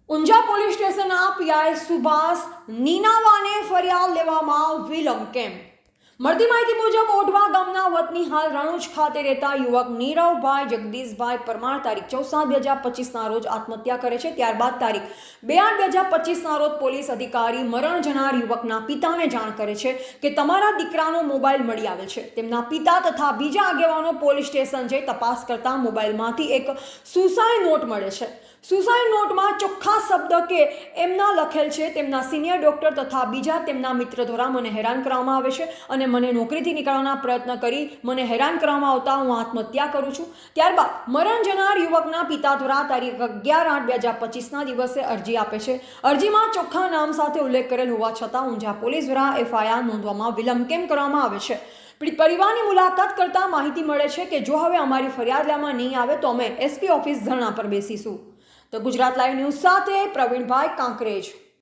Unjha police સ્ટેશનના PI Subhash નીનાવાને ફરિયાદ લેવામાં વિલંબ કેમ? મળતી માહિતી મુજબ ઓઢવા ગામના વતની હાલ રણુજ ખાતે રહેતા યુવક નીરવભાઈ જગદીશભાઈ પરમાર તારીખ 14/7/2025ના રોજ આત્મહત્યા કરે છે. ત્યારબાદ તારીખ 2/8/2025ના રોજ પોલીસ અધિકારી મરણ જનાર યુવકના પિતાને જાણ કરે છે કે તમારા દીકરાનો મોબાઈલ મળી આવેલ છે. તેમના પિતા તથા બીજા આગેવાનો પોલીસ સ્ટેશન જઈ તપાસ કરતા મોબાઈલમાંથી એક સુસાઇડ નોટ મળે છે. સુસાઇડ નોટમાં ચોખ્ખા શબ્દ કે એમના લખેલ છે. તેમના સિનિયર ડોક્ટર તથા બીજા તેમના મિત્ર દ્વારા મને હેરાન કરવામાં આવે છે અને મને નોકરીથી નીકળવાના પ્રયત્ન કરી મને હેરાન કરવામાં આવતા હું આત્મહત્યા કરું છું. ત્યારબાદ મરણ જનાર યુવકના પિતા દ્વારા તારીખ 11/8/2025ના દિવસે અરજી આપે છે. અરજીમાં ચોખ્ખા નામ સાથે ઉલ્લેખ કરેલ હોવા છતાં ઊંઝા પોલીસ દ્વારા એફઆઈઆર નોંધવામાં વિલંબ કેમ કરવામાં આવે છે? પીડિત પરિવારની મુલાકાત કરતા માહિતી મળે છે કે જો હવે અમારી ફરિયાદ લેવામાં નહીં આવે તો અમે એસપી ઓફિસ ધરણા પર બેસીશું. તો ગુજરાત લાઈવ ન્યૂઝ સાથે પ્રવીણભાઈ કાંકરેજ.